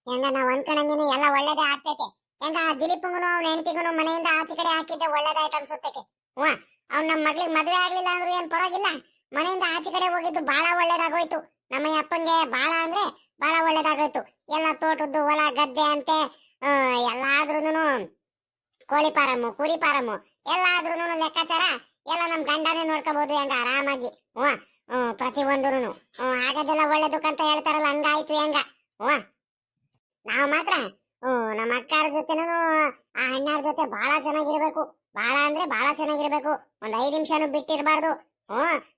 ಹೆಂಗ ನಾವ್ ಅನ್ಕೊಂಡಂಗಿನಿ ಎಲ್ಲ ಒಳ್ಳೇದೇ ಆಗ್ತೈತೆ. ಹೆಂಗ ದಿಲೀಪ್ಗುನು ಅವ್ನ ಹೆಂಡತಿಗುನು ಮನೆಯಿಂದ ಆಚೆ ಕಡೆ ಹಾಕಿದ್ದೆ ಒಳ್ಳೇದಾಯ್ತು ಅನ್ಸುತ್ತಕ್ಕೆ. ಅವ್ನ ನಮ್ಮ ಮಗಳಿಗೆ ಮದುವೆ ಆಗ್ಲಿಲ್ಲ ಅಂದ್ರೂ ಏನ್ ಪರವಾಗಿಲ್ಲ, ಮನೆಯಿಂದ ಆಚೆ ಕಡೆ ಹೋಗಿದ್ದು ಬಹಳ ಒಳ್ಳೇದಾಗೋಯ್ತು. ನಮ್ಮ ಅಪ್ಪಂಗೆ ಬಹಳ ಅಂದ್ರೆ ಬಹಳ ಒಳ್ಳೇದಾಗೋಯ್ತು. ಎಲ್ಲ ತೋಟದ್ದು ಹೊಲ ಗದ್ದೆ ಅಂತೆ, ಎಲ್ಲಾದ್ರೂನು ಕೋಳಿ ಫಾರಮ್ಮು ಕುರಿ ಫಾರಮ್ಮು ಎಲ್ಲಾದ್ರೂನು ಲೆಕ್ಕಾಚಾರ ಎಲ್ಲ ನಮ್ ಗಂಡನೇ ನೋಡ್ಕೋಬಹುದು ಹೆಂಗ ಆರಾಮಾಗಿ. ಪ್ರತಿ ಒಂದೂನು ಆಗದೆಲ್ಲ ಒಳ್ಳೇದಕ್ಕಂತ ಹೇಳ್ತಾರಲ್ಲ, ಹಂಗಾಯ್ತು ಹೆಂಗ. ನಾವ್ ಮಾತ್ರ ನಮ್ಮ ಅಕ್ಕಾರ ಜೊತೆನೂ ಆ ಅಣ್ಣಾರ ಜೊತೆ ಬಹಳ ಚೆನ್ನಾಗಿರ್ಬೇಕು. ಬಹಳ ಅಂದ್ರೆ ಬಹಳ ಚೆನ್ನಾಗಿರ್ಬೇಕು. ಒಂದ್ 5 ನಿಮಿಷನೂ ಬಿಟ್ಟಿರ್ಬಾರ್ದು.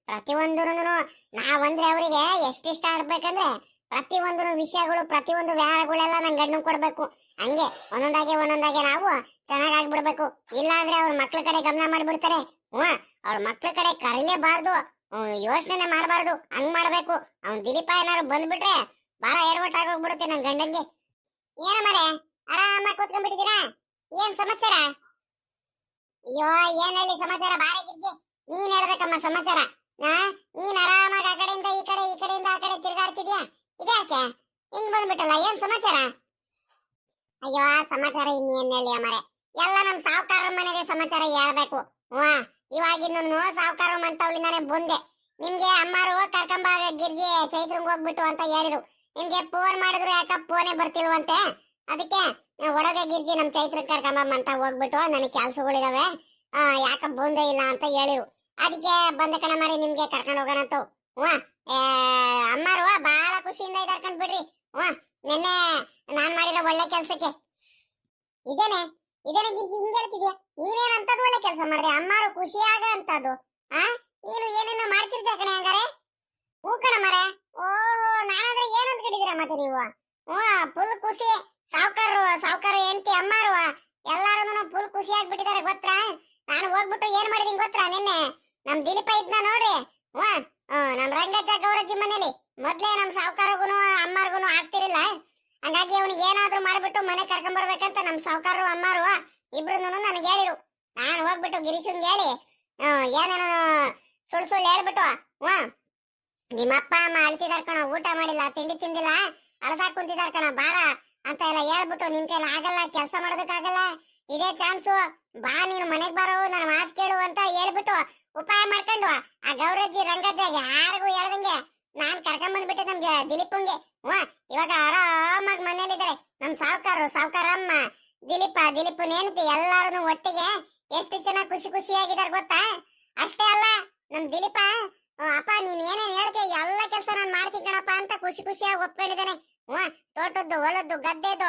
ಪ್ರತಿ ಒಂದೂನು ನಾವಂದ್ರೆ ಅವರಿಗೆ ಎಷ್ಟಿಷ್ಟ ಆಡ್ಬೇಕಂದ್ರೆ ಪ್ರತಿ ಒಂದು ವಿಷಯಗಳು ಪ್ರತಿ ಒಂದು ವ್ಯವಹಾರಗಳೆಲ್ಲ ನಂಗೆ ಗಂಡು ಕೊಡ್ಬೇಕು. ಹಂಗೆ ಒಂದೊಂದಾಗೆ ನಾವು ಚೆನ್ನಾಗಾಗ್ಬಿಡ್ಬೇಕು. ಇಲ್ಲ ಅಂದ್ರೆ ಅವ್ರ ಮಕ್ಳ ಕಡೆ ಗಮನ ಮಾಡ್ಬಿಡ್ತಾರೆ. ಅವ್ರ ಮಕ್ಳ ಕಡೆ ಕರೀಲೇಬಾರ್ದು, ಯೋಚನೆ ಮಾಡಬಾರ್ದು. ಹಂಗ್ ಮಾಡ್ಬೇಕು. ಅವ್ನ್ ದಿಲೀಪ ಏನಾರು ಬಂದ್ಬಿಟ್ರೆ ಬಹಳ ಎಡವಟ್ಟಾಗೋಗ್ಬಿಡುತ್ತೆ ನನ್ ಗಂಡಂಗೆ. ಏನ ಮರೆ ಆರಾಮಾಗಿ ಕೂತ್ಕೊಂಡ್ಬಿಟ್ಟಿದ್ದೀರಾ? ಏನ್ ಸಮಾಚಾರ? ಅಯ್ಯೋ ಏನ್ ಹೇಳಿ ಸಮಾಚಾರ, ಬಾರಿ ಗಿರ್ಜಿ ನೀನ್ ಹೇಳ್ಬೇಕಮ್ಮ ಸಮಾಚಾರ. ನೀನ್ ಆರಾಮಾಗಿ ಆ ಕಡೆಯಿಂದ ಈ ಕಡೆ, ಈ ಕಡೆಯಿಂದ ಆ ಕಡೆ ತಿರ್ಗಾಡ್ತಿದ್ಯಾ, ಇದ್ಯಾಕೆ ಹಿಂಗ್ ಬಂದ್ಬಿಟ್ಟಲ್ಲ? ಏನ್ ಸಮಾಚಾರ? ಅಯ್ಯೋ ಸಮಾಚಾರ ಇನ್ನೇನ್ ಹೇಳಿ ಅಮ್ಮರೆ, ಎಲ್ಲ ನಮ್ ಸಾವುಕಾರ ಮನೆಗೆ ಸಮಾಚಾರ ಹೇಳ್ಬೇಕು. ಇವಾಗಿನ್ನು ಸಾವುಕಾರ ಮಂತವಳಿಂದಾನೆ ಬಂದೆ. ನಿಮ್ಗೆ ಅಮ್ಮಾರು ಕರ್ಕೊಂಬ ಗಿರ್ಜಿ ಚೈತ್ರಂಗ್ ಹೋಗ್ಬಿಟ್ಟು ಅಂತ ಹೇಳಿರು. ನಿಮ್ಗೆ ಫೋನ್ ಮಾಡಿದ್ರು ಯಾಕ ಫೋನೇ ಬರ್ತಿಲ್ವಂತೆ. ಅದಕ್ಕೆ ಒಳಗೆ ಗಿರ್ಜಿ ನಮ್ ಚೈತ್ರ ಕರ್ಕೊಂಬ ಅಂತ ಹೋಗ್ಬಿಟ್ಟು ನನಗೆ ಕೆಲ್ಸಗಳಿದಾವೆ, ಯಾಕ ಬಂದೇ ಇಲ್ಲ ಅಂತ ಹೇಳಿರು. ಅದಕ್ಕೆ ಬಂದ ಕಣ ಮಾರಿ ನಿಮ್ಗೆ ಕರ್ಕೊಂಡು ಹೋಗೋಣಂತ. ಅಮ್ಮಾರು ಬಹಳ ಖುಷಿಯಿಂದ ಇದಾರೆ ಕಂಡ್ಬಿಡ್ರಿ. ನಿನ್ನೆ ನಾನ್ ಮಾಡಿರೋ ಒಳ್ಳೆ ಕೆಲ್ಸಕ್ಕೆ ಇದೇನೆ ಗಿರ್ಜಿ ಹಿಂಗ್ ಹೇಳ್ತಿದ್ಯಾ? ನೀನೇನ್ ಅಂತದ್ ಒಳ್ಳೆ ಕೆಲಸ ಮಾಡಿದೆ, ಅಮ್ಮಾರು ಖುಷಿಯಾಗ ಅಂತದ್ದು. ನೀನು ಏನೇನೋ ಮಾಡ್ತಿರ್ತೀಯ ಕಣೆ ಹಂಗಾರೆ. ಹೂ ಕಣ ಮರೆ. ಓಹೋ, ನಾನಂದ್ರೆ ಏನ್ ಅಂದ್ಕೊಂಡಿದ್ದೀರಾ ಮತ್ತೆ ನೀವು? ಫುಲ್ ಖುಷಿ. ಸಾವುಕಾರ ಹೆಂಡತಿ ಅಮ್ಮಾರು ಎಲ್ಲಾರು ಫುಲ್ ಖುಷಿ ಆಗ್ಬಿಟ್ಟಿದ್ದಾರೆ ಗೊತ್ತಾ. ನಾನು ಹೋಗ್ಬಿಟ್ಟು ಏನ್ ಮಾಡಿದೀನಿ ಗೊತ್ತಾ, ನಿನ್ನೆ ನಮ್ ದಿಲೀಪ ಇದ್ನ ನೋಡ್ರಿ. ನಮ್ ರಂಗಜ್ಜ ಗೌರಜ್ಜಿ ಮನೇಲಿ ಮೊದ್ಲೇ ನಮ್ ಸಾವುಕಾರಗುನು ಅಮ್ಮಾರ್ಗುನು ಆಗ್ತಿರಿಲ್ಲ. ಹಂಗಾಗಿ ಅವ್ನಿಗೆ ಏನಾದ್ರು ಮಾಡ್ಬಿಟ್ಟು ಮನೆ ಕರ್ಕೊಂಡ್ ಬರ್ಬೇಕಂತ ನಮ್ ಸಾವುಕಾರರು ಅಮ್ಮಾರು ಇಬ್ರು ನನಗೆ ಹೇಳಿರು. ನಾನು ಹೋಗ್ಬಿಟ್ಟು ಗಿರೀಶಂಗ್ ಹೇಳಿ ಏನೇನೋ ಸುಳ್ಳು ಹೇಳ್ಬಿಟ್ಟು, ನಿಮ್ಮ ಅಪ್ಪ ಅಮ್ಮ ಅಳ್ತಿದಾರ್ ಕಣ, ಊಟ ಮಾಡಿಲ್ಲ, ತಿಂಡಿ ತಿಂದಿಲ್ಲ, ಅಳದಾಕ್ ಕುಂತಿದಾರ್ ಕಣ, ಬಾರ ಅಂತ ಎಲ್ಲ ಹೇಳ್ಬಿಟ್ಟು, ನಿನ್ ಕೈಲಿ ಆಗಲ್ಲ, ಕೆಲಸ ಮಾಡೋದಕ್ಕಾಗಲ್ಲ, ಇದೇ ಚಾನ್ಸು, ಬಾ ನೀನು ಮನೆಗ್ ಬಾರೋ, ನನ್ನ ಮಾತು ಕೇಳು ಅಂತ ಹೇಳ್ಬಿಟ್ಟು ಉಪಾಯ ಮಾಡ್ಕೊಂಡು ಆ ಗೌರಜ್ಜಿ ರಂಗಜ್ಜ ಯಾರಿಗೂ ಹೇಳ್ದಂಗೆ ನಾನ್ ಕರ್ಕೊಂಡ್ ಬಂದ್ಬಿಟ್ಟೆ ನಮ್ಗೆ ದಿಲೀಪಂಗೆ. ಇವಾಗ ಆರಾಮಾಗಿ ಮನೇಲಿದ್ದಾರೆ ನಮ್ ಸಾವುಕಾರಮ್ಮ, ದಿಲೀಪನ್ ಹೆಂಡತಿ ಎಲ್ಲಾರು ಒಟ್ಟಿಗೆ ಎಷ್ಟು ಚೆನ್ನಾಗಿ ಖುಷಿಯಾಗಿದ್ದಾರೆ ಗೊತ್ತಾ. ಅಷ್ಟೇ ಅಲ್ಲ, ನಮ್ ದಿಲೀಪ ಅಪ್ಪ ನೀನ್ ಏನೇನ್ ಹೇಳ್ತೀಯ ಎಲ್ಲ ಕೆಲಸ ನಾನ್ ಮಾಡ್ತೀನಿ ಕಣಪ್ಪ ಅಂತ ಖುಷಿಯಾಗಿ ಒಪ್ಕೊಂಡಿದ್ದಾನೆ. ತೋಟದ್ದು ಹೊಲದ್ದು ಗದ್ದೆದು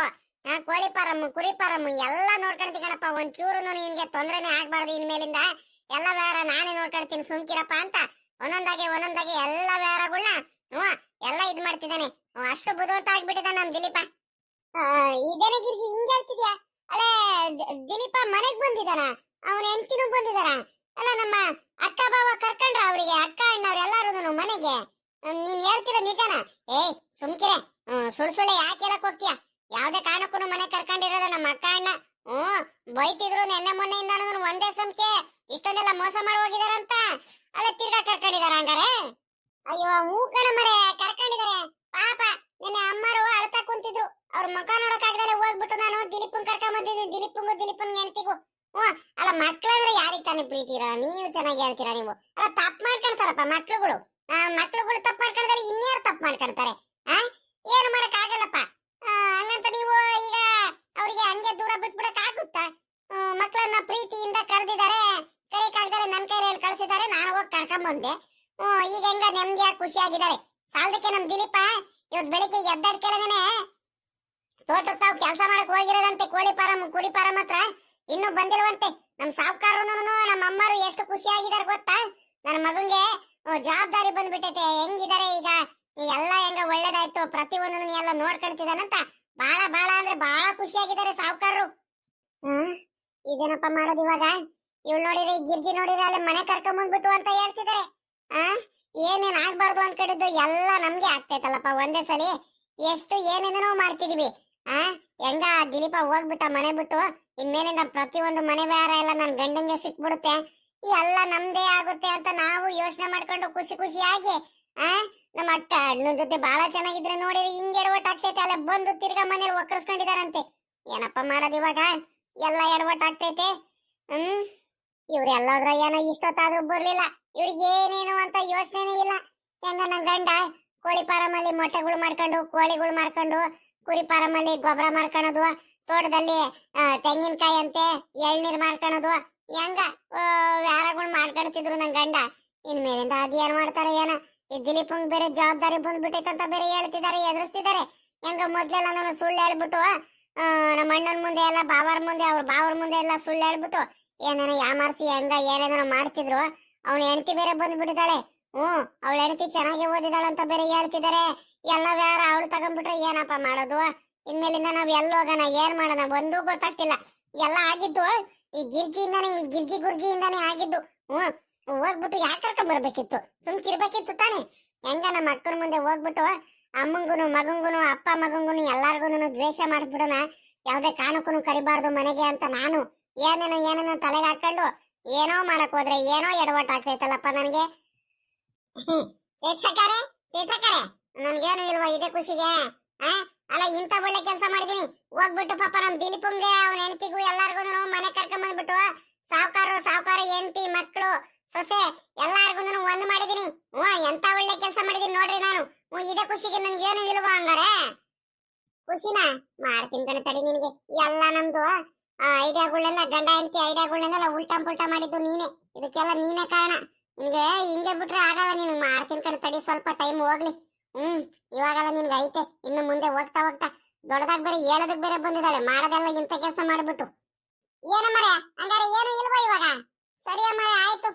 ಕೋಳಿ ಫಾರಮ್ ಕುರಿ ಫಾರಮ್ ಎಲ್ಲ ನೋಡ್ಕೊಂತೀನಿ ಕಣಪ್ಪ. ಒಂಚೂರು ನಿನ್ಗೆ ತೊಂದ್ರೆನೇ ಆಗ್ಬಾರ್ದು, ಇನ್ಮೇಲಿಂದ ಎಲ್ಲ ವ್ಯವಹಾರ ನಾನೇ ನೋಡ್ಕೊಳ್ತೀನಿ ಸುಮ್ಕಿರಪ್ಪ ಅಂತ ಒಂದೊಂದಾಗೆ ಎಲ್ಲ ವ್ಯವಹಾರಗಳನ್ನ ಎಲ್ಲ ಇದ್ ಮಾಡ್ತಿದ್ದಾನೆ. ಅಷ್ಟು ಬುದ್ಧಿವಂತ ಆಗ್ಬಿಟ್ಟಿದ್ದಾನೆ ನಮ್ ದಿಲೀಪ. ಇದೇನೆ ಗಿರ್ಜಿ ಹಿಂಗ್ ಹೇಳ್ತಿದ್ಯಾ? ಅಲ್ಲೇ ದಿಲೀಪ ಮನೆಗ್ ಬಂದಿದ್ದಾನ, ಅವನ ಹೆಂಡತಿನೂ ಬಂದಿದಾರ. ಅಲ್ಲ ನಮ್ಮ ಅಕ್ಕ ಬಾವ ಕರ್ಕೊಂಡ್ರ ಅವ್ರಿಗೆ, ಅಕ್ಕ ಅಣ್ಣವ್ರು ಎಲ್ಲಾರು ಮನೆಗೆ. ನೀನ್ ಹೇಳ್ತಿರೋ ನಿಜಾನ? ಸುಮ್ಕಿರೆ, ಸುಳ್ಳೆ ಯಾಕೆ ಹೇಳಕ್ ಹೋಗ್ತೀಯ? ಯಾವ್ದೇ ಕಾರಣಕ್ಕೂ ಮನೆ ಕರ್ಕೊಂಡಿರೋದ ನಮ್ಮ ಅಕ್ಕ ಅಣ್ಣ. ಬೈತಿದ್ರು ನೆನ್ನೆ ಮೊನ್ನೆಯಿಂದ ಒಂದೇ ಸಂಖ್ಯೆ ಇಷ್ಟೊಂದೆಲ್ಲ ಮೋಸ ಮಾಡಿ ಹೋಗಿದಾರಂತ. ಅಲ್ಲ ತಿರ್ಗಾ ಕರ್ಕೊಂಡಿದಾರ ಹಂಗಾರೆ? ಅಯ್ಯೋ ಹೂ ಕಣ ಮರೆ, ಕರ್ಕೊಂಡಿದಾರೆ ಪಾಪ. ನಿನ್ನೆ ಅಮ್ಮರು ಅಳ್ತಾ ಕುಂತಿದ್ರು, ಅವ್ರ ಮುಖ ನೋಡಕ್ಕಾಗದಲ್ಲೇ ಹೋಗ್ಬಿಟ್ಟು ನಾನು ದಿಲೀಪನ್ ಕರ್ಕೊಂಡ್ ಬಂದಿದ್ದೀನಿ. ದಿಲೀಪನ್ ಹೆಂಡತಿಗೂ. ಅಲ್ಲ ಮಕ್ಳಂದ್ರೆ ಯಾರಿಗ್ ತಾನೇ ಪ್ರೀತಿ ಇರ? ನೀವು ಚೆನ್ನಾಗಿ ಹೇಳ್ತೀರಾ ನೀವು. ಅಲ್ಲ ತಪ್ಪು ಮಾಡ್ಕೊಂತಾರಪ್ಪ ಮಕ್ಳುಗಳು ತಪ್ಪು ಮಾಡ್ಕೊಂಡ್ರೆ ಇನ್ಯಾರು ತಪ್ಪು ಮಾಡ್ಕೊಂತಾರೆ? ಏನು ಮಾಡಕ್ ಆಗಲ್ಲಪ್ಪ. ಹಂಗಂತ ನೀವು ಈಗ ಅವ್ರಿಗೆ ಹಂಗೆ ದೂರ ಬಿಟ್ಬಿಡಕ್ ಆಗುತ್ತಾ? ಮಕ್ಕಳನ್ನ ಪ್ರೀತಿಯಿಂದ ಕರೆದಿದ್ದಾರೆ, ಕೈ ಕಾಲ್ದರೆ ನನ್ ಕೈಯಲ್ಲಿ ಕಳ್ಸಿದ್ದಾರೆ, ನಾನು ಹೋಗಿ ಕರ್ಕೊಂಡ್ ಬಂದೆ. ಈಗ ಹೆಂಗ ನೆಮ್ಮದಿಯಾಗಿ ಖುಷಿಯಾಗಿದ್ದಾರೆ. ಸಾಲದಕ್ಕೆ ನಮ್ ದಿಲೀಪ ಇವತ್ ಬೆಳಿಗ್ಗೆ ಎದ್ದಾಡ್ಕೆಳಗನೆ ತೋಟದ ತಾವು ಕೆಲಸ ಮಾಡಕ್ ಹೋಗಿರೋದಂತೆ. ಕೋಳಿ ಫಾರಂ ಕುರಿ ಫಾರಂ ಹತ್ರ ಇನ್ನೂ ಬಂದಿಲ್ವಂತೆ. ನಮ್ ಸಾವುಕಾರನು ನಮ್ಮ ಅಮ್ಮರು ಎಷ್ಟು ಖುಷಿಯಾಗಿದ್ದಾರೆ ಗೊತ್ತಾ. ನನ್ನ ಮಗಂಗೆ ಜವಾಬ್ದಾರಿ ಬಂದ್ಬಿಟ್ಟೈತೆ. ಹೆಂಗಿದ್ದಾರೆ ಈಗ, ಎಲ್ಲ ಹೆಂಗ ಒಳ್ಳೇದಾಯ್ತು, ಪ್ರತಿ ಒಂದನ್ನು ಎಲ್ಲ ನೋಡ್ಕೊಳ್ತಿದಾನಂತ ಬಹಳ ಅಂದ್ರೆ ಬಹಳ ಖುಷಿಯಾಗಿದ್ದಾರೆ ಸಾವುಕಾರರು. ಇದೇನಪ್ಪ ಮಾಡೋದು ಇವಾಗ? ಇವಳು ನೋಡಿದ್ರೆ ಗಿರ್ಜಿ ನೋಡಿದ್ರೆ ಅಲ್ಲಿ ಮನೆ ಕರ್ಕೊಂಡ್ ಬಂದ್ಬಿಟ್ಟು ಅಂತ ಹೇಳ್ತಿದ್ದಾರೆ. ಏನೇನ್ ಆಗ್ಬಾರ್ದು ಅನ್ಕೊಂಡಿದ್ದು ಎಲ್ಲ ನಮ್ಗೆ ಆಗ್ತೈತಲ್ಲಪ್ಪ ಒಂದೇ ಸಲಿ. ಎಷ್ಟು ಏನೇನೋ ಮಾಡ್ತಿದೀವಿ. ಹೆಂಗ ದಿಲೀಪ ಹೋಗ್ಬಿಟ್ಟ ಮನೆ ಬಿಟ್ಟು, ಇನ್ಮೇಲಿಂದ ಪ್ರತಿ ಒಂದು ಮನೆ ವ್ಯವಹಾರ ಎಲ್ಲ ನನ್ ಗಂಡಂಗೆ ಸಿಕ್ಬಿಡುತ್ತೆ, ಎಲ್ಲ ನಮ್ದೇ ಆಗುತ್ತೆ ಅಂತ ನಾವು ಯೋಚನೆ ಮಾಡ್ಕೊಂಡು ಖುಷಿಯಾಗಿ ನಮ್ಮ ಅಕ್ಕ ಅಣ್ಣನ ಜೊತೆ ಬಹಳ ಚೆನ್ನಾಗಿದ್ರೆ ನೋಡಿರಿ ಹಿಂಗೆ ಎಡವಟ್ ಆಗ್ತೈತೆ ಅಲ್ಲ ಬಂದು ತಿರ್ಗಾ ಮನೇಲಿ ಒಕ್ಕರ್ಸ್ಕೊಂಡಿದಾರಂತೆ. ಏನಪ್ಪ ಮಾಡೋದು ಇವಾಗ, ಎಲ್ಲ ಎಡವಟ್ ಆಗ್ತೈತೆ. ಇವ್ರೆಲ್ಲದ್ರ ಏನೋ ಇಷ್ಟೊತ್ತಾದ್ರೂ ಬರ್ಲಿಲ್ಲ, ಇವ್ರಿಗೆ ಏನೇನು ಅಂತ ಯೋಚನೆ ಇಲ್ಲ. ಹೆಂಗ ನನ್ ಗಂಡ ಕೋಳಿ ಫಾರಮಲ್ಲಿ ಮೊಟ್ಟೆಗಳು ಮಾಡ್ಕೊಂಡು, ಕೋಳಿಗಳು ಮಾಡ್ಕೊಂಡು, ಕುರಿ ಫಾರಮಲ್ಲಿ ಗೊಬ್ಬರ ಮಾಡ್ಕೊಳೋದು, ತೋಟದಲ್ಲಿ ತೆಂಗಿನಕಾಯಿ ಅಂತೆ ಎಳ್ನೀರ್ ಮಾಡ್ಕೊಳೋದು, ಹೆಂಗ ವ್ಯಾರಗಳು ಮಾಡ್ಕೊಳ್ತಿದ್ರು ನನ್ ಗಂಡ. ಇನ್ಮೇಲಿಂದ ಅದೇನ್ ಮಾಡ್ತಾರೆ ಏನೋ. ಈ ದಿಲೀಪಂಗ್ ಬೇರೆ ಜವಾಬ್ದಾರಿ ಬಂದ್ಬಿಟ್ಟೈತಂತ ಬೇರೆ ಹೇಳ್ತಿದ್ದಾರೆ, ಎದುರಿಸ್ತಿದ್ದಾರೆ. ಹೆಂಗ ಮೊದ್ಲೆಲ್ಲ ನಾನು ಸುಳ್ಳು ಹೇಳ್ಬಿಟ್ಟು ನಮ್ಮ ಅಣ್ಣನ ಮುಂದೆ ಎಲ್ಲ ಬಾವರ್ ಮುಂದೆ, ಅವ್ರ ಬಾವರ್ ಮುಂದೆ ಎಲ್ಲ ಸುಳ್ಳು ಹೇಳ್ಬಿಟ್ಟು ಏನೇನೋ ಯಾಮಾರ್ಸಿ ಹೆಂಗ ಏನೇನೋ ಮಾಡ್ತಿದ್ರು. ಅವ್ನ ಹೆಂಡತಿ ಬೇರೆ ಬಂದ್ಬಿಟ್ಟಿದ್ದಾಳೆ. ಅವಳ ಹೆಂಡತಿ ಚೆನ್ನಾಗಿ ಓದಿದಾಳಂತ ಬೇರೆ ಹೇಳ್ತಿದ್ದಾರೆ. ಎಲ್ಲ ವ್ಯಾರ ಅವಳು ತಗೊಂಡ್ಬಿಟ್ರೆ ಏನಪ್ಪ ಮಾಡೋದು? ಇನ್ಮೇಲಿಂದ ನಾವ್ ಎಲ್ಲಿ ಹೋಗೋಣ, ಏನ್ ಮಾಡೋಣ ಒಂದೂ ಗೊತ್ತಾಗ್ತಿಲ್ಲ. ಎಲ್ಲ ಆಗಿದ್ದು ಈ ಗಿರ್ಜಿಯಿಂದಾನೆ, ಈ ಗಿರ್ಜಿ ಗುರ್ಜಿಯಿಂದಾನೆ ಆಗಿದ್ದು. ಹೋಗ್ಬಿಟ್ಟು ಯಾಕೆ ಕರ್ಕೊಂಡ್ ಬರ್ಬೇಕಿತ್ತು, ಸುಮ್ಕಿರ್ಬೇಕಿತ್ತು ತಾನೆ. ಹೆಂಗ ನಮ್ಮ ಅಕ್ಕನ ಮುಂದೆ ಹೋಗ್ಬಿಟ್ಟು ಅಮ್ಮಂಗುನು ಮಗಂಗುನು ಅಪ್ಪ ಮಗಂಗುನು ಎಲ್ಲಾರ್ಗುನು ದ್ವೇಷ ಮಾಡ್ಬಿಡೋಣ, ಯಾವ್ದೇ ಕಾರಣಕ್ಕೂ ಕರಿಬಾರ್ದು ಮನೆಗೆ ಅಂತ ನಾನು ಏನೇನೋ ತಲೆಗೆ ಹಾಕೊಂಡು ಏನೋ ಮಾಡಕ್ ಹೋದ್ರೆ ಏನೋ ಎಡವಟ್ ಆಗ್ತೈತಲ್ಲಪ್ಪ ನನಗೆ. ಚೇತಕರೆ ನನ್ಗೇನು ಇಲ್ವಾ ಇದೇ ಖುಷಿಗೆ? ಅಲ್ಲ ಇಂತ ಒಳ್ಳೆ ಕೆಲಸ ಮಾಡಿದೀನಿ. ಹೋಗ್ಬಿಟ್ಟು ಪಾಪ ನಮ್ ದಿಲೀಪಂಗೆ ಅವನ ಹೆಂಡತಿಗೂ ಎಲ್ಲಾರ್ಗು ಮನೆ ಕರ್ಕೊಂಡ್ ಬಂದ್ಬಿಟ್ಟು ಸಾವುಕಾರ ಹೆಂಡತಿ ಮಕ್ಕಳು ಸೊಸೆ ಎಲ್ಲಾರ್ಗು ಒಂದ್ ಮಾಡಿದೀನಿ. ಎಂತ ಒಳ್ಳೆ ಕೆಲಸ ಮಾಡಿದೀನಿ ನೋಡ್ರಿ ನಾನು. ಇದೇ ಖುಷಿಗೆ ನನ್ಗೇನು ಇಲ್ವಾ ಹಂಗಾರೆ? ಖುಷಿನ ಮಾಡ್ತೀನಿ ಕಣ ತಡಿ ನಿನ್ಗೆ. ಎಲ್ಲ ನಮ್ದು ಐಡಿಯಾಗಳನ್ನ ಗಂಡ ಹೆಂಡತಿ ಐಡಿಯಾಗಳನ್ನೆಲ್ಲ ಉಲ್ಟಾ ಪುಲ್ಟಾ ಮಾಡಿದ್ದು ನೀನೆ. ಇದಕ್ಕೆಲ್ಲ ನೀನೇ ಕಾರಣ. ನಿನ್ಗೆ ಹಿಂಗೆ ಬಿಟ್ರೆ ಆಗಲ್ಲ. ನೀನು ಮಾಡ್ತೀನಿ ಕಣ ತಡಿ, ಸ್ವಲ್ಪ ಟೈಮ್ ಹೋಗ್ಲಿ. ಇವಾಗೆಲ್ಲ ನಿನ್ಗೆ ಐತೆ. ಇನ್ನು ಮುಂದೆ ಹೋಗ್ತಾ ಹೋಗ್ತಾ ದೊಡ್ಡದಾಗ ಬೇರೆ ಹೇಳೋದಕ್ ಬೇರೆ ಬಂದಿದ್ದಾಳೆ. ಮಾಡೋದೆಲ್ಲ ಇಂಥ ಕೆಲಸ ಮಾಡ್ಬಿಟ್ಟು ಏನ ಮರೆ ಹಂಗಾರೆ ಏನು ಇಲ್ವಾ ಇವಾಗ? ಸರಿ ಮರೆ ಆಯ್ತು.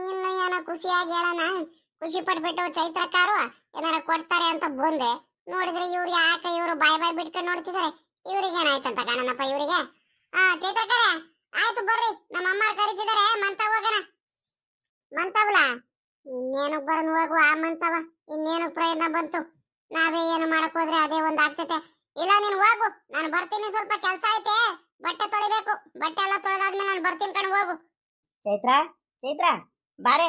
ಇನ್ನು ಏನೋ ಖುಷಿಯಾಗಿ ಹೇಳೋಣ. ಖುಷಿ ಪಟ್ಬಿಟ್ಟು ಚೈತ್ರಕಾರು ಏನಾರ ಕೊಡ್ತಾರೆ ಅಂತ ಬಂದೆ. ನೋಡಿದ್ರೆ ಇವ್ರು ಯಾಕೆ ಇವ್ರು ಬಾಯ್ ಬಿಟ್ಕೊಂಡು ನೋಡ್ತಿದ್ದಾರೆ. ಇವ್ರಿಗೆ ಏನಾಯ್ತಂತ ಕಾಣನಪ್ಪ ಇವರಿಗೆ. ಚೈತ್ರಕಾರೆ ಆಯ್ತು ಬರ್ರಿ, ನಮ್ಮ ಅಮ್ಮ ಕರೀತಿದ್ದಾರೆ. ಮಂತ ಹೋಗೋಣ. ಮಂತವಲ ಇನ್ನೇನು ಬರನ್ ಹೋಗು. ಆ ಮಂತವ ಇನ್ನೇನು ಪ್ರಯತ್ನ ಬಂತು. ನಾವೇ ಏನು ಮಾಡಕ್ ಹೋದ್ರೆ ಅದೇ ಒಂದ್ ಆಗ್ತೈತೆ. ಇಲ್ಲ ನೀನ್ ಹೋಗು, ನಾನು ಬರ್ತೀನಿ. ಸ್ವಲ್ಪ ಕೆಲ್ಸ ಐತೆ, ಬಟ್ಟೆ ತೊಳಿಬೇಕು. ಬಟ್ಟೆ ಎಲ್ಲ ತೊಳೆದಾದ್ಮೇಲೆ ನಾನು ಬರ್ತೀನಿ ಕಣ್, ಹೋಗು. ಚೈತ್ರ ಬಾರೆ,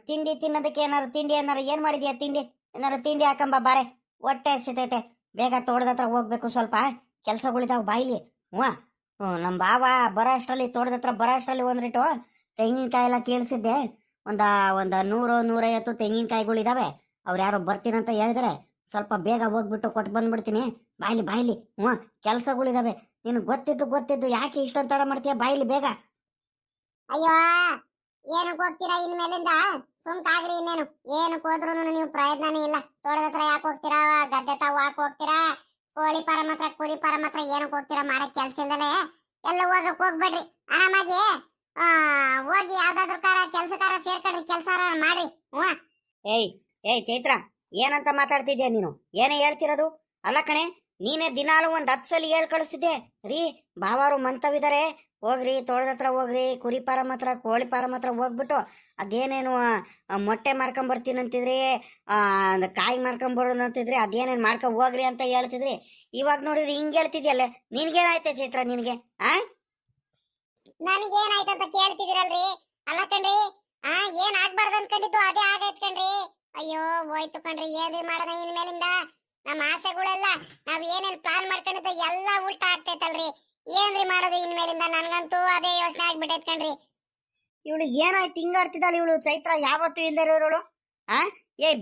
ತಿಂಡಿ ತಿನ್ನೋದಕ್ಕೆ ಏನಾರು ಏನ್ ಮಾಡಿದ್ಯಾ? ತಿಂಡಿ ಹಾಕಂಬ ಬಾರೆ, ಹೊಟ್ಟೆ ಹಸಿತೈತೆ. ಬೇಗ ತೋಟದತ್ರ ಹೋಗ್ಬೇಕು, ಸ್ವಲ್ಪ ಕೆಲ್ಸಗಳಿದಾವ್ ಬಾಯಿಲಿ. ನಮ್ ಬಾವ ಬರೋ ಅಷ್ಟರಲ್ಲಿ, ತೋಟದತ್ರ ಬರೋ ಅಷ್ಟರಲ್ಲಿ ಒಂದ್ರಿಟ್ಟು ತೆಂಗಿನಕಾಯಿ ಎಲ್ಲ ಕೀಳ್ಸಿದ್ದೆ. ಒಂದ 100-150 ತೆಂಗಿನಕಾಯಿಗಳಿದಾವೆ. ಅವ್ರು ಯಾರೋ ಬರ್ತೀನಂತ ಹೇಳಿದ್ರೆ ಸ್ವಲ್ಪ ಬೇಗ ಹೋಗ್ಬಿಟ್ಟು ಕೊಟ್ಟು ಬಂದ್ಬಿಡ್ತೀನಿ. ಬಾಯ್ಲಿ ಕೆಲ್ಸಗಳಿದಾವೆ. ನೀನು ಗೊತ್ತಿದ್ದು ಯಾಕೆ ಇಷ್ಟೊಂದು ತಡ ಮಾಡ್ತೀಯ? ಬಾಯ್ಲಿ ಬೇಗ. ಅಯ್ಯೋ ಏನಕ್ಕೆ ಹೋಗ್ತೀರಾ ಇನ್ಮೇಲಿಂದ? ಸುಮ್ಕಾಗ್ರಿ. ಇನ್ನೇನು ಏನಕ್ಕೆ ಹೋದ್ರು ನೀವು ಪ್ರಯತ್ನನೇ ಇಲ್ಲ. ತೋಟದ ಹತ್ರ ಯಾಕೆ ಹೋಗ್ತೀರಾ? ಗದ್ದೆ ತಾವು ಯಾಕೆ ಹೋಗ್ತೀರಾ? ಕೋಳಿ ಫಾರಂ ಹತ್ರ ಕುರಿ ಫಾರಂ ಹತ್ರ ಏನಕ್ಕೆ ಹೋಗ್ತೀರಾ? ಮಾಡಕ್ ಕೆಲ್ಸ ಇಲ್ದಲೆ ಎಲ್ಲ ಹೋಗಕ್ ಹೋಗ್ಬೇಡ್ರಿ. ಆರಾಮಾಗಿ ಹೋಗಿ ಯಾವ್ದಾದ್ರು ಕೆಲ್ಸಕಾರ ಸೇರ್ಕೊಂಡ್ರಿ, ಕೆಲಸ ಮಾಡ್ರಿ. ಏಯ್ ಚೈತ್ರ, ಏನಂತ ಮಾತಾಡ್ತಿದ್ಯಾ ನೀನು? ಏನೇ ಹೇಳ್ತಿರೋದು? ಅಲ್ಲ ಕಣೆ, ನೀನೇ ದಿನಾಲು 10 ಸಲ ಹೇಳ್ ಕಳಿಸ್ತಿದ್ದೆ. ರೀ ಬಾವಾರು ಮಂತವಿದಾರೆ, ಹೋಗ್ರಿ ತೋಟದ ಹತ್ರ ಹೋಗ್ರಿ, ಕುರಿ ಫಾರಂ ಹತ್ರ ಕೋಳಿ ಫಾರಂ ಹತ್ರ ಹೋಗ್ಬಿಟ್ಟು ಅದೇನೇನು ಮೊಟ್ಟೆ ಮಾರ್ಕೊಂಬರ್ತೀನಂತಿದ್ರಿ, ಕಾಯಿ ಮಾರ್ಕೊಂಬರೋದಂತಿದ್ರಿ, ಅದೇನೇನು ಮಾಡ್ಕೊಂಡ್ ಹೋಗ್ರಿ ಅಂತ ಹೇಳ್ತಿದ್ರಿ. ಇವಾಗ ನೋಡಿದ್ರಿ ಹಿಂಗೆ ಹೇಳ್ತಿದ್ಯಲ್ಲ, ನಿನ್ಗೇನಾಯ್ತೆ ಚೈತ್ರ? ನಿನಗೆ ನನಗೇನಾಯ್ತಂತ ಕೇಳ್ತಿದಿರಲ್ರಿ? ಅಲ್ಲ ಕಣ್ರಿ, ಏನ್ ಆಗ್ಬಾರ್ದು ಅನ್ಕೊಂಡಿದ್ದು ಅದೇ ಆಗೈತ್ ಕಣ್ರಿ. ಅಯ್ಯೋ ಹೋಯ್ತು ಕಣ್ರಿ. ಏನ್ರಿ ಮಾಡೋಣ ಇನ್ಮೇಲಿಂದ? ನಮ್ಮ ಆಸೆಗಳೆಲ್ಲ ನಾವ್ ಏನೇನ್ ಪ್ಲಾನ್ ಮಾಡ್ಕೊಂಡಿದ್ದು ಎಲ್ಲ ಉಲ್ಟಾ ಆಗ್ತೈತಲ್ರಿ. ಏನ್ರಿ ಮಾಡೋದು ಇನ್ಮೇಲಿಂದ? ನನ್ಗಂತೂ ಅದೇ ಯೋಚನೆ ಆಗ್ಬಿಟ್ಟೈತ್ ಕಣ್ರಿ. ಇವಳು ಏನಾಯ್ತು ಹಿಂಗಾಡ್ತಿದ್ದಾಳೆ ಇವಳು? ಚೈತ್ರ ಯಾವತ್ತೂ ಇಲ್ದಿರೋಳು.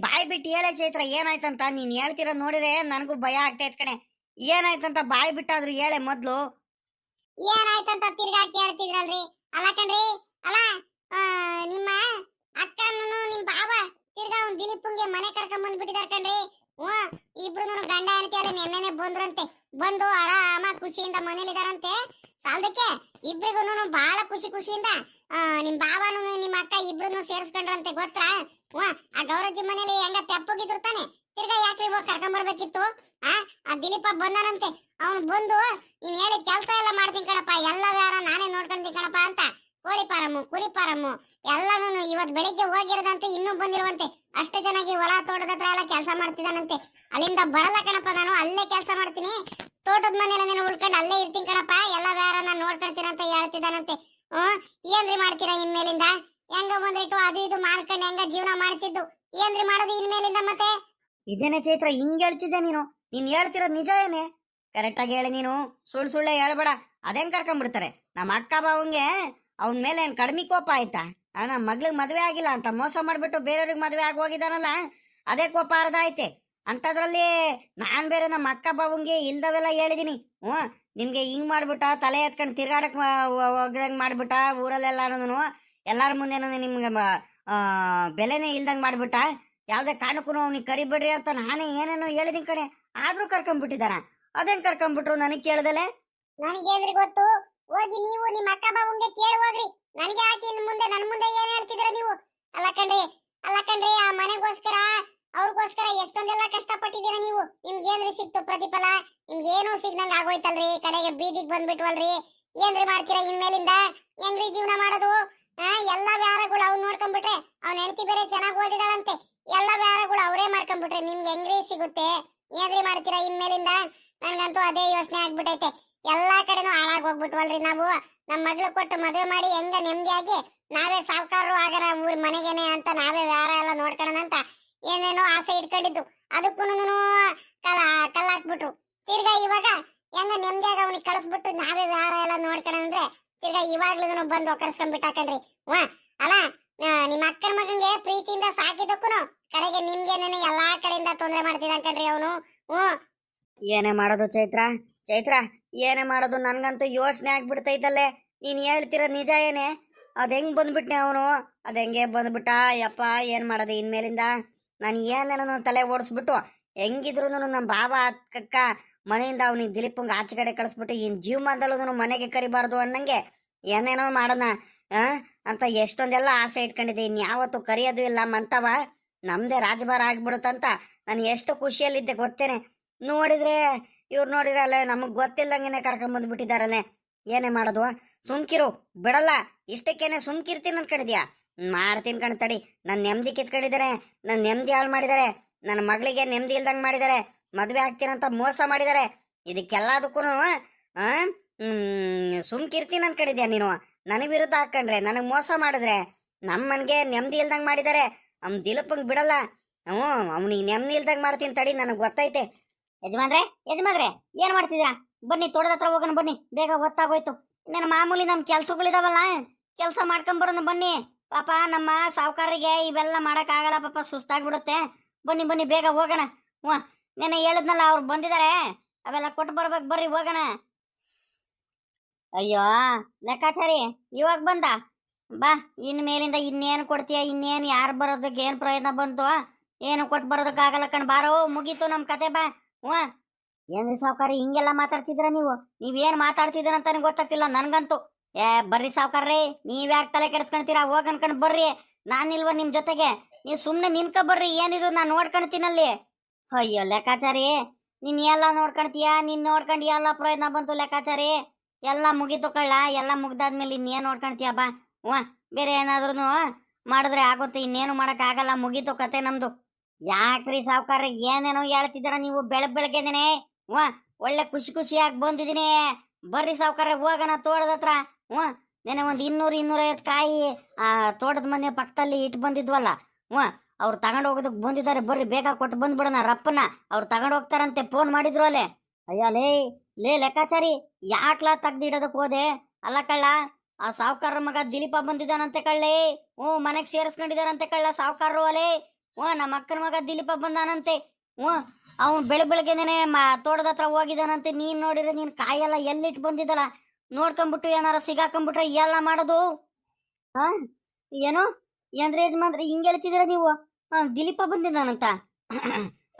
ಬಾಯ್ ಬಿಟ್ಟು ಹೇಳೇ ಚೈತ್ರ, ಏನಾಯ್ತಂತ? ನೀನ್ ಹೇಳ್ತಿರೋದ್ ನೋಡಿದ್ರೆ ನನಗೂ ಭಯ ಆಗ್ತೈತ್ ಕಣೆ. ಏನಾಯ್ತಂತ ಬಾಯ್ ಬಿಟ್ಟಾದ್ರು ಹೇಳೆ ಮೊದ್ಲು. ಏನಾಯ್ತಂತ ತಿರ್ಗಾ ಕೇಳ್ತಿದ್ರಲ್ರಿ? ಅಲ್ಲ ಕಣ್ರಿ, ಅಲ್ಲ ನಿಮ್ಮ ಅಕ್ಕನೂ ನಿಮ್ ಬಾವ ತಿರ್ಗಾ ಒಂದ್ ದಿಲೀಪಂಗೆ ಮನೆ ಕರ್ಕೊಂಡ್ ಬಂದ್ಬಿಟ್ಟಿದಾರ ಕಣ್ರಿ. ಇಬ್ರು ಗಂಡ ಹೆಂಡತಿ ಎಲ್ಲ ನೆನ್ನೆನೆ ಬಂದ್ರಂತೆ. ಬಂದು ಆರಾಮ ಖುಷಿಯಿಂದ ಮನೇಲಿದಾರಂತೆ. ಸಾಲದಕ್ಕೆ ಇಬ್ರಿಗೂ ಬಹಳ ಖುಷಿಯಿಂದ ನಿಮ್ ಬಾವನು ನಿಮ್ ಅಕ್ಕ ಇಬ್ರು ಸೇರಿಸ್ಕೊಂಡ್ರಂತೆ. ಗೊತ್ತಾ? ಆ ಗೌರಜ್ಜಿ ಮನೇಲಿ ಹೆಂಗ ತೆಪ್ಪಗಿದ್ರು ತಾನೆ. ತಿರ್ಗಾ ಯಾಕ್ರಿ ಹೋಗಿ ಕರ್ಕೊಂಡ್ ಬರ್ಬೇಕಿತ್ತು? ಆ ದಿಲೀಪ ಬಂದಾನಂತೆ. ಅವ್ನು ಬಂದು ನೀನ್ ಹೇಳಿದ ಕೆಲ್ಸ ಎಲ್ಲ ಮಾಡ್ತೀನಿ ಕಣಪ್ಪ, ಎಲ್ಲ ವ್ಯಾರ ನಾನೇ ನೋಡ್ಕೊಂತೀನಿ ಕಣಪ್ಪ ಅಂತ. ಕೋಳಿ ಫಾರಮ್ಮು ಕುರಿ ಫಾರಮ್ಮು ಎಲ್ಲಾನು ಇವತ್ ಬೆಳಿಗ್ಗೆ ಹೋಗಿರೋದಂತೆ, ಇನ್ನೂ ಬಂದಿರುವಂತೆ. ಅಷ್ಟು ಚೆನ್ನಾಗಿ ಹೊಲ ತೋಟದ ಹತ್ರ ಎಲ್ಲ ಕೆಲಸ ಮಾಡ್ತಿದ್ದಾನಂತೆ. ಅಲ್ಲಿಂದ ಬರಲ್ಲ ಕಣಪ್ಪ, ನಾನು ಅಲ್ಲೇ ಕೆಲಸ ಮಾಡ್ತೀನಿ. ತೋಟದ ಮನೆಯಲ್ಲ ನೀನು ಉಳ್ಕೊಂಡು ಅಲ್ಲೇ ಇರ್ತೀನಿ ಕಣಪ್ಪ, ಎಲ್ಲ ವ್ಯಾರ ನಾನು ನೋಡ್ಕೊಳ್ತೀನಿ ಅಂತ ಹೇಳ್ತಿದ್ದಾನಂತೆ. ಏನ್ರಿ ಮಾಡ್ತೀರಾ ಇನ್ಮೇಲಿಂದ? ಹೆಂಗ ಬಂದ್ರಿಟ್ಟು ಅದು ಇದು ಮಾಡ್ಕೊಂಡು ಹೆಂಗ ಜೀವನ ಮಾಡ್ತಿದ್ದು ಏನ್ರಿ ಮಾಡೋದು ಇನ್ಮೇಲಿಂದ ಮತ್ತೆ? ಇದೇನೆ ಚೈತ್ರ ಹಿಂಗ್ ಹೇಳ್ತಿದ್ದೆ ನೀನ್ ಹೇಳ್ತಿರೋದ್ ನಿಜ ಏನೇ? ಕರೆಕ್ಟ್ ಆಗಿ ಹೇಳಿ ನೀನು, ಸುಳ್ಳೆ ಹೇಳ್ಬೇಡ. ಅದೇನ್ ಕರ್ಕೊಂಡ್ಬಿಡ್ತಾರೆ ನಮ್ಮ ಅಕ್ಕ ಬಾವಂಗೆ ಅವನ ಮೇಲೆ ಏನ್ ಕಡಿಮೆ ಕೋಪ ಆಯ್ತಾ? ನಮ್ಮ ಮಗ್ಳಿಗೆ ಮದ್ವೆ ಆಗಿಲ್ಲ ಅಂತ ಮೋಸ ಮಾಡ್ಬಿಟ್ಟು ಬೇರೆಯವ್ರಿಗೆ ಮದ್ವೆ ಆಗಿ ಹೋಗಿದಾನಲ್ಲ, ಅದೇ ಕೋಪ ಅರ್ಧ ಐತೆ. ಅಂತದ್ರಲ್ಲಿ ನಾನ್ ಬೇರೆ ನಮ್ಮ ಅಕ್ಕ ಬಾವಂಗೆ ಇಲ್ದವೆಲ್ಲ ಹೇಳಿದೀನಿ. ನಿಮ್ಗೆ ಹಿಂಗ್ ಮಾಡ್ಬಿಟ್ಟ, ತಲೆ ಎತ್ಕೊಂಡು ತಿರ್ಗಾಡಕ್ ಹೋಗಂಗ್ ಮಾಡ್ಬಿಟ್ಟ, ಊರಲ್ಲೆಲ್ಲಾನು ಎಲ್ಲಾರ ಮುಂದೆನೂ ನಿಮ್ಗೆ ಬೆಲೆನೇ ಇಲ್ದಂಗ್ ಮಾಡ್ಬಿಟ್ಟ. ಯಾವ್ದೇ ಕಾರಣಕ್ಕೂ ಅವ್ನಿಗೆ ಕರಿಬೇಡ್ರಿ ಅಂತ ನಾನೇ ಏನೇನೋ ಹೇಳಿದೀನಿ ಕಣೆ. ಆದ್ರೂ ಕರ್ಕೊಂಡ್ಬಿಟ್ಟಿದಾರ. ಅದೇನ್ ಕರ್ಕೊಂಡ್ಬಿಟ್ರು ನನಗ್ ಕೇಳ್ದಲೆ? ನನಗೇನ್ರಿ ಗೊತ್ತು? ಹೋಗಿ ನೀವು ನಿಮ್ಮ ಅಕ್ಕ ಬಾವಂಗೆ ಕೇಳಿ ಹೋಗ್ರಿ. ನನಗೆ ಯಾಕೆ ಇಲ್ಲಿ ಮುಂದೆ ನನ್ ಮುಂದೆ ಏನ್ ಹೇಳ್ತಿದ್ರ ನೀವು? ಅಲ್ಲ ಕಣ್ರಿ ಆ ಮನೆಗೋಸ್ಕರ ಅವ್ರಿಗೋಸ್ಕರ ಎಷ್ಟೊಂದೆಲ್ಲ ಕಷ್ಟಪಟ್ಟಿದ್ದೀರ ನೀವು. ನಿಮ್ಗೇನ್ರಿ ಸಿಕ್ತು ಪ್ರತಿಫಲ? ನಿಮ್ಗೇನು ಸಿಗ್ದಂಗ ಆಗೋಯ್ತಲ್ರಿ. ಕಡೆಗೆ ಬೀದಿಗೆ ಬಂದ್ಬಿಟ್ವಲ್ರಿ. ಏನ್ರಿ ಮಾಡ್ತೀರಾ ಇನ್ಮೇಲಿಂದ? ಹೆಂಗ್ರಿ ಜೀವನ ಮಾಡೋದು? ಎಲ್ಲ ವ್ಯಾರಗಳು ಅವ್ನ್ ನೋಡ್ಕೊಂಡ್ಬಿಟ್ರೆ, ಅವ್ನ ಹೆಂಡತಿ ಬೇರೆ ಚೆನ್ನಾಗಿ ಓದಿದಾಳಂತೆ, ಎಲ್ಲ ವ್ಯಾರಗಳು ಅವರೇ ಮಾಡ್ಕೊಂಡ್ಬಿಟ್ರೆ ನಿಮ್ಗೆ ಹೆಂಗ್ರಿ ಸಿಗುತ್ತೆ? ಏನ್ರಿ ಮಾಡ್ತೀರಾ ಇನ್ಮೇಲಿಂದ? ನನ್ಗಂತೂ ಅದೇ ಯೋಚನೆ ಆಗ್ಬಿಟ್ಟೈತೆ. ಎಲ್ಲಾ ಕಡೆನೂ ಹಾಳಾಗ್ ಹೋಗ್ಬಿಟ್ವಲ್ರಿ ನಾವು. ನಮ್ ಮಗ್ಳು ಕೊಟ್ಟು ಮದುವೆ ಮಾಡಿ ಹೆಂಗ ನೆಮ್ಮದಿಯಾಗಿ ನಾವೇ ಸಾವುಕಾರರು ಆಗರ ಊರ್ ಮನೆಗೇನೆ ಅಂತ ನಾವೇ ವ್ಯಾರ ಎಲ್ಲ ನೋಡ್ಕೊಳ್ಳೋಣ ಅಂತ ಏನೇನೋ ಆಸೆ ಇಟ್ಕೊಂಡಿದ್ದು, ಅದಕ್ಕೂ ಕಲ್ಲಾಕ್ಬಿಟ್ರು. ತಿರ್ಗಾ ಇವಾಗ ಹೆಂಗ ನೆಮ್ಮದಿಯಾಗ ಅವ್ನಿಗೆ ಕಳಿಸ್ಬಿಟ್ಟು ನಾವೇ ವ್ಯಾರ ಎಲ್ಲ ನೋಡ್ಕೊಳ್ಳೋಣ ಅಂದ್ರೆ ತಿರ್ಗಾ ಇವಾಗ್ಲೂ ಬಂದು ಒಕ್ಕರ್ಸ್ಕೊಂಡ್ಬಿಟ್ಟಾಕಣ್ರಿ. ಅಲ್ಲ, ನಿಮ್ಮ ಅಕ್ಕನ ಮಗಂಗೆ ಪ್ರೀತಿಯಿಂದ ಸಾಕಿದಕ್ಕೂ ಕಡೆಗೆ ನಿಮ್ಗೇನೇನೆ ಎಲ್ಲಾ ಕಡೆಯಿಂದ ತೊಂದರೆ ಮಾಡ್ತಿದ್ದಾಕಣ್ರಿ ಅವನು. ಏನೇ ಮಾಡೋದು ಚೈತ್ರ ಏನೇ ಮಾಡೋದು? ನನ್ಗಂತೂ ಯೋಚನೆ ಆಗ್ಬಿಡ್ತೈತಲ್ಲೇ. ನೀನ್ ಹೇಳ್ತಿರೋದ್ ನಿಜ ಏನೇ? ಅದ್ ಹೆಂಗ್ ಬಂದ್ಬಿಟ್ನೆ ಅವನು? ಅದ್ ಹೆಂಗೆ ಬಂದ್ಬಿಟ್ಟ? ಯಪ್ಪ, ಏನ್ ಮಾಡೋದು ಇನ್ಮೇಲಿಂದ? ನಾನು ಏನೇನೋ ತಲೆ ಓಡಿಸ್ಬಿಟ್ಟು ಹೆಂಗಿದ್ರು ನಮ್ಮ ಬಾಬಾ ಅಕ್ಕ ಮನೆಯಿಂದ ಅವನಿಗೆ ದಿಲೀಪಂಗೆ ಆಚೆ ಕಡೆ ಕಳಿಸ್ಬಿಟ್ಟು ಇನ್ ಜೀವಮಾನದಲ್ಲೂ ಮನೆಗೆ ಕರಿಬಾರ್ದು ಅನ್ನಂಗೆ ಏನೇನೋ ಮಾಡೋಣ ಅಂತ ಎಷ್ಟೊಂದೆಲ್ಲ ಆಸೆ ಇಟ್ಕೊಂಡಿದ್ದೆ. ಇನ್ಯಾವತ್ತು ಕರಿಯೋದು ಇಲ್ಲ ಮಂತವ, ನಮ್ದೇ ರಾಜಭಾರ ಆಗ್ಬಿಡುತ್ತಂತ ನಾನು ಎಷ್ಟು ಖುಷಿಯಲ್ಲಿದ್ದೆ ಗೊತ್ತೇನೆ. ನೋಡಿದ್ರೆ ಅಲ್ಲ, ನಮಗ್ ಗೊತ್ತಿಲ್ಲಂಗೆನೆ ಕರ್ಕೊಂಡ್ ಬಂದ್ಬಿಟ್ಟಿದಾರಲ್ಲೇ. ಏನೇ ಮಾಡೋದು? ಸುಮ್ಕಿರು, ಬಿಡಲ್ಲ. ಇಷ್ಟಕ್ಕೇನೆ ಸುಮ್ಕಿರ್ತೀನಿ ಅನ್ಕೊಂಡಿದ್ಯಾ? ಮಾಡ್ತೀನಿ ಕಣ್ತಡಿ. ನನ್ ನೆಮ್ಮದಿ ಕಿತ್ಕೊಂಡಿದ್ದಾರೆ, ನನ್ ನೆಮ್ಮದಿ ಹಾಳು ಮಾಡಿದ್ದಾರೆ, ನನ್ನ ಮಗಳಿಗೆ ನೆಮ್ಮದಿ ಇಲ್ದಂಗ್ ಮಾಡಿದ್ದಾರೆ, ಮದ್ವೆ ಆಗ್ತೀನಂತ ಮೋಸ ಮಾಡಿದ್ದಾರೆ. ಇದಕ್ಕೆಲ್ಲದಕ್ಕೂ ಸುಮ್ಕಿರ್ತೀನಿ ಅನ್ಕೊಂಡಿದ್ಯಾ ನೀನು? ನನಗ್ ವಿರುದ್ಧ ಹಾಕೊಂಡ್ರೆ, ನನಗ್ ಮೋಸ ಮಾಡಿದ್ರೆ, ನಮ್ಮನ್ಗೆ ನೆಮ್ಮದಿ ಇಲ್ದಂಗ್ ಮಾಡಿದ್ದಾರೆ. ದಿಲಪ್ಪಂಗ್ ಬಿಡಲ್ಲ. ಅವ್ನಿಗೆ ನೆಮ್ಮದಿ ಇಲ್ದಂಗ್ ಮಾಡ್ತೀನಿ ತಡಿ, ನನಗ್ ಗೊತ್ತೈತೆ. ಯಜಮಾನ್ರೆ ಏನ್ ಮಾಡ್ತಿದ್ದೀರಾ? ಬನ್ನಿ, ತೋಟದ ಹತ್ರ ಹೋಗೋಣ ಬನ್ನಿ, ಬೇಗ ಹೊತ್ತಾಗೋಯ್ತು. ಇನ್ನೇನು ಮಾಮೂಲಿ ನಮ್ ಕೆಲ್ಸಗಳಿದಾವಲ್ಲ, ಕೆಲ್ಸ ಮಾಡ್ಕೊಂಬರೋಣ ಬನ್ನಿ. ಪಾಪ ನಮ್ಮ ಸಾವುಕಾರರಿಗೆ ಇವೆಲ್ಲ ಮಾಡಕ್ ಆಗಲ್ಲ, ಪಾಪ ಸುಸ್ತಾಗ್ಬಿಡುತ್ತೆ. ಬನ್ನಿ ಬೇಗ ಹೋಗೋಣ. ನೆನೆ ಹೇಳಿದ್ನಲ್ಲ, ಅವ್ರು ಬಂದಿದ್ದಾರೆ, ಅವೆಲ್ಲ ಕೊಟ್ಟು ಬರ್ಬೇಕು. ಬರ್ರಿ ಹೋಗೋಣ. ಅಯ್ಯೋ ಲೆಕ್ಕಾಚಾರಿ, ಇವಾಗ ಬಂದ? ಬಾ, ಇನ್ ಮೇಲಿಂದ ಇನ್ನೇನು ಕೊಡ್ತೀಯ? ಇನ್ನೇನು ಯಾರು ಬರೋದಕ್ಕೆ ಏನ್ ಪ್ರಯತ್ನ ಬಂತು? ಏನು ಕೊಟ್ಟು ಬರೋದಕ್ಕಾಗಲ್ಲ ಕಣ್. ಬಾರೋ, ಮುಗೀತು ನಮ್ ಕತೆ. ಬಾ. ಏನ್ರಿ ಸಾವುಕಾರಿ ಹಿಂಗೆಲ್ಲ ಮಾತಾಡ್ತಿದ್ರ ನೀವು? ನೀವೇನ್ ಮಾತಾಡ್ತಿದ್ದೀರ ಅಂತ ಗೊತ್ತಾಗ್ತಿಲ್ಲ ನನ್ಗಂತೂ. ಬರ್ರಿ ಸಾವುಕಾರ್ರಿ, ನೀವ್ಯಾಕೆ ತಲೆ ಕೆಡಿಸ್ಕೊಂತೀರಾ? ಹೋಗ್ ಅನ್ಕೊಂಡ್ ಬರ್ರಿ. ನಾನಿಲ್ವ ನಿಮ್ ಜೊತೆಗೆ? ನೀವ್ ಸುಮ್ನೆ ನಿನ್ಕ ಬರ್ರಿ. ಏನಿದು ನಾನ್ ನೋಡ್ಕೊಂತೀನಲ್ಲಿ. ಅಯ್ಯೋ ಲೆಕ್ಕಾಚಾರಿ, ನೀನ್ ಎಲ್ಲ ನೋಡ್ಕೊಂತೀಯ? ನೀನ್ ನೋಡ್ಕೊಂಡು ಎಲ್ಲ ಪ್ರಯತ್ನ ಬಂತು ಲೆಕ್ಕಾಚಾರಿ? ಎಲ್ಲ ಮುಗೀತು ಕಳ್ಳ. ಎಲ್ಲ ಮುಗ್ದಾದ್ಮೇಲೆ ಇನ್ನೇನ್ ನೋಡ್ಕೊಂತೀಯ? ಬಾ. ಬೇರೆ ಏನಾದ್ರು ಮಾಡಿದ್ರೆ ಆಗುತ್ತೆ, ಇನ್ನೇನು ಮಾಡಕ್ ಆಗಲ್ಲ. ಮುಗೀತು ಕತೆ ನಮ್ದು. ಯಾಕ್ರಿ ಸಾವುಕಾರ ಏನೇನೋ ಹೇಳ್ತಿದ್ದೀರ ನೀವು? ಬೆಳಗ್ಗೆದೇನೆ ಒಳ್ಳೆ ಖುಷಿಯಾಗಿ ಬಂದಿದ್ದೀನಿ. ಬರ್ರಿ ಸಾವುಕಾರ, ಹೋಗೋಣ ತೋಟದ ಹತ್ರ. ನೆನೆ ಒಂದ್ 200-250 ಕಾಯಿ ಆ ತೋಟದ ಮನೆ ಪಕ್ಕದಲ್ಲಿ ಇಟ್ಟು ಬಂದಿದ್ವಲ್ಲ, ಅವ್ರು ತಗೊಂಡ್ ಹೋಗೋದಕ್ ಬಂದಿದ್ದಾರೆ. ಬರ್ರಿ, ಬೇಗ ಕೊಟ್ಟು ಬಂದ್ಬಿಡೋಣ ರಪ್ಪನ. ಅವ್ರು ತಗೊಂಡ್ ಹೋಗ್ತಾರಂತೆ, ಫೋನ್ ಮಾಡಿದ್ರು ಅಲ್ಲೇ. ಅಯ್ಯ ಲೇ ಲೆಕ್ಕಾಚಾರಿ, ಯಾಕ್ಲಾ ತೆಗ್ದಿಡೋದಕ್ ಹೋದೆ? ಅಲ್ಲ ಕಳ್ಳ, ಆ ಸಾವುಕಾರ ಮಗ ದಿಲೀಪ ಬಂದಿದ್ದಾನಂತೆ ಕಳ್ಳೆ. ಮನೆಗ್ ಸೇರಿಸ್ಕೊಂಡಿದಾರಂತೆ ಕಳ್ಳ ಸಾವುಕಾರರು ಅಲೇ. ನಮ್ಮ ಅಕ್ಕನ ಮಗ ದಿಲೀಪ ಬಂದಾನಂತೆ. ಅವ್ನು ಬೆಳಗ್ಗೆನೆ ತೋಟದ ಹತ್ರ ಹೋಗಿದಾನಂತೆ. ನೀನ್ ನೋಡಿದ್ರೆ ನೀನ್ ಕಾಯೆಲ್ಲ ಎಲ್ಲಿಟ್ಟು ಬಂದಿದ್ದಲ್ಲ, ನೋಡ್ಕೊಂಡ್ಬಿಟ್ಟು ಏನಾರ ಸಿಗಾಕೊಂಡ್ಬಿಟ್ರೆ ಎಲ್ಲ ಮಾಡೋದು. ಏನು ಏನ್ರಿ ಯಜಮಾನ್ರಿ ಹಿಂಗ್ ಹೇಳ್ತಿದ್ದೀರ ನೀವು? ದಿಲೀಪ ಬಂದಿದ್ದಾನಂತ?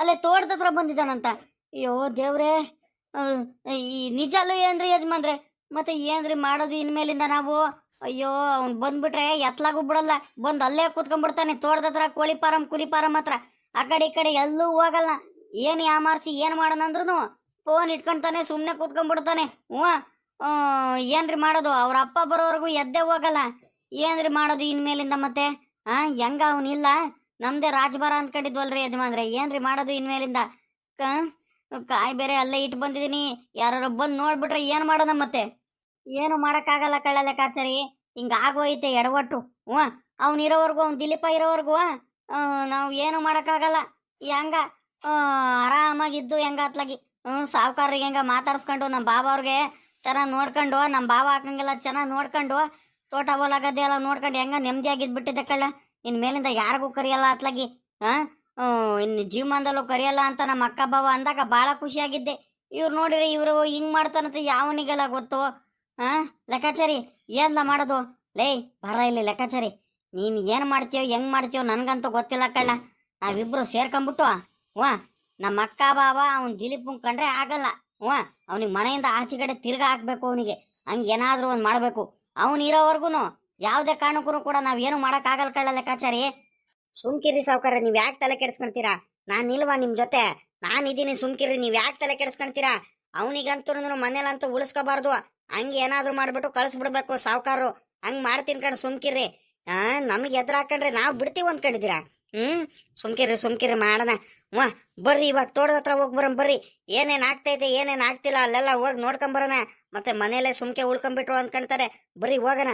ಅಲ್ಲೇ ತೋಟದ ಹತ್ರ ಬಂದಿದ್ದಾನಂತ? ಅಯ್ಯೋ ದೇವ್ರೇ, ಈ ನಿಜಲ್ಲೂ ಏನ್ರಿ ಯಜಮಾನ್ರೆ? ಮತ್ತೆ ಏನ್ರಿ ಮಾಡೋದು ಇನ್ಮೇಲಿಂದ ನಾವು? ಅಯ್ಯೋ, ಅವ್ನ್ ಬಂದ್ಬಿಟ್ರೆ ಎತ್ಲಾಗೂ ಬಿಡಲ್ಲ. ಬಂದ್ ಅಲ್ಲೇ ಕೂತ್ಕೊಂಡ್ಬಿಡ್ತಾನೆ ತೋಟದ ಹತ್ರ, ಕೋಳಿ ಫಾರಂ ಕುರಿ ಫಾರಂ ಹತ್ರ. ಆ ಕಡೆ ಈ ಕಡೆ ಎಲ್ಲೂ ಹೋಗಲ್ಲ. ಏನ್ ಯಾಮಾರ್ಸಿ ಏನ್ ಮಾಡೋಣ ಅಂದ್ರೂ ಫೋನ್ ಇಟ್ಕೊಂತಾನೆ, ಸುಮ್ನೆ ಕೂತ್ಕೊಂಡ್ಬಿಡ್ತಾನೆ. ಏನ್ರಿ ಮಾಡೋದು? ಅವ್ರ ಅಪ್ಪ ಬರೋವರೆಗೂ ಎದ್ದೇ ಹೋಗಲ್ಲ. ಏನ್ರಿ ಮಾಡೋದು ಇನ್ಮೇಲಿಂದ ಮತ್ತೆ? ಹೆಂಗ ಅವನಿಲ್ಲ, ನಮ್ದೇ ರಾಜಭಾರ ಅನ್ಕೊಂಡಿದ್ವಲ್ರಿ ಯಜಮಾನ್ರೆ. ಏನ್ರಿ ಮಾಡೋದು ಇನ್ಮೇಲಿಂದ? ಕಾಯಿ ಬೇರೆ ಅಲ್ಲೇ ಇಟ್ಟು ಬಂದಿದೀನಿ. ಯಾರು ಬಂದ್ ನೋಡ್ಬಿಟ್ರೆ ಏನ್ ಮಾಡೋಣ ಮತ್ತೆ? ಏನು ಮಾಡಕ್ಕಾಗಲ್ಲ ಕಳ್ಳ ಲೆಕ್ಕಾಚಾರಿ. ಹಿಂಗ ಆಗೋಯ್ತೆ ಎಡವಟ್ಟು. ಅವ್ನಿರೋವರೆಗೂ, ಅವ್ನ್ ದಿಲೀಪ ಇರೋವರೆಗೂ ನಾವು ಏನು ಮಾಡೋಕ್ಕಾಗಲ್ಲ. ಹೆಂಗ ಆರಾಮಾಗಿದ್ದು ಹೆಂಗ ಅತ್ಲಾಗಿ ಸಾವುಕಾರರಿಗೆ ಹೆಂಗ ಮಾತಾಡ್ಸ್ಕೊಂಡು ನಮ್ಮ ಬಾಬಾ ಅವ್ರಿಗೆ ಚೆನ್ನಾಗಿ ನೋಡ್ಕೊಂಡು ನಮ್ಮ ಬಾವ ಹಾಕಂಗೆಲ್ಲ ಚೆನ್ನಾಗಿ ನೋಡ್ಕೊಂಡು ತೋಟ ಹೊಲ ಗದ್ದೆ ಎಲ್ಲ ನೋಡ್ಕೊಂಡು ಹೆಂಗ ನೆಮ್ಮದಿಯಾಗಿದ್ದು ಬಿಟ್ಟಿದ್ದೆ ಕಳ್ಳ. ಇನ್ ಮೇಲಿಂದ ಯಾರಿಗೂ ಕರಿಯಲ್ಲ ಅತ್ಲಾಗಿ. ಇನ್ನು ಜೀವಮಾನದಲ್ಲೂ ಕರಿಯಲ್ಲ ಅಂತ ನಮ್ಮ ಅಕ್ಕ ಬಾವ ಅಂದಾಗ ಭಾಳ ಖುಷಿಯಾಗಿದ್ದೆ. ಇವ್ರು ನೋಡಿರಿ ಇವರು ಹಿಂಗ್ ಮಾಡ್ತಾನಂತ ಯಾವನಿಗೆಲ್ಲ ಗೊತ್ತು. ಲೆಕ್ಕಾಚಾರಿ ಏನ್ಲ ಮಾಡೋದು? ಲೇ ಬರ ಇಲ್ಲಿ ಲೆಕ್ಕಾಚಾರಿ, ನೀನು ಏನು ಮಾಡ್ತೀಯೋ ಹೆಂಗ್ ಮಾಡ್ತೀಯೋ ನನಗಂತೂ ಗೊತ್ತಿಲ್ಲ ಕಳ್ಳ. ನಾವಿಬ್ರು ಸೇರ್ಕೊಂಬಿಟ್ಟು ನಮ್ಮ ಅಕ್ಕ ಬಾವ ಅವ್ನು ದಿಲೀಪ್ ಕಂಡ್ರೆ ಆಗಲ್ಲ. ಅವನಿಗೆ ಮನೆಯಿಂದ ಆಚೆ ಕಡೆ ತಿರ್ಗಾ ಹಾಕ್ಬೇಕು. ಅವನಿಗೆ ಹಂಗೆ ಏನಾದರೂ ಒಂದು ಮಾಡಬೇಕು. ಅವನು ಇರೋವರೆಗೂ ಯಾವುದೇ ಕಾರಣಕ್ಕೂ ಕೂಡ ನಾವೇನು ಮಾಡೋಕ್ಕಾಗಲ್ಲ ಕಳ್ಳ ಲೆಕ್ಕಾಚಾರಿ. ಸುಮ್ಕಿರಿ ಸಾವುಕಾರ, ನೀವು ಯಾಕೆ ತಲೆ ಕೆಡಿಸ್ಕೊಂತೀರಾ? ನಾನಿಲ್ವಾ ನಿಮ್ಮ ಜೊತೆ? ನಾನಿದ್ದೀನಿ, ಸುಮ್ಕಿರಿ. ನೀವು ಯಾಕೆ ತಲೆ ಕೆಡಿಸ್ಕೊಂತೀರಾ? ಅವನಿಗಂತೂ ಮನೇಲಂತೂ ಉಳಿಸ್ಕೋಬಾರ್ದು. ಹಂಗೆ ಏನಾದರೂ ಮಾಡಿಬಿಟ್ಟು ಕಳಿಸ್ಬಿಡ್ಬೇಕು ಸಾವುಕಾರರು. ಹಂಗೆ ಮಾಡ್ತೀನಿ ಕಣ್, ಸುಮ್ಕಿರಿ. ನಮಗೆ ಎದುರು ಹಾಕೊಂಡ್ರೆ ನಾವು ಬಿಡ್ತೀವಿ ಅಂದ್ಕೊಂಡಿದ್ದೀರಾ? ಸುಮ್ಕಿರಿ ಮಾಡೋಣ. ಬರ್ರಿ ಇವಾಗ ತೋಟದ ಹತ್ರ ಹೋಗಿ ಬರೋಣ ಬರ್ರಿ. ಏನೇನು ಆಗ್ತೈತೆ ಏನೇನು ಆಗ್ತಿಲ್ಲ ಅಲ್ಲೆಲ್ಲ ಹೋಗಿ ನೋಡ್ಕೊಂಬರೋಣ. ಮತ್ತೆ ಮನೇಲೆ ಸುಮ್ಕೆ ಉಳ್ಕೊಂಡ್ಬಿಟ್ರು ಅಂದ್ಕೊಂತಾರೆ. ಬರ್ರಿ ಹೋಗೋಣ.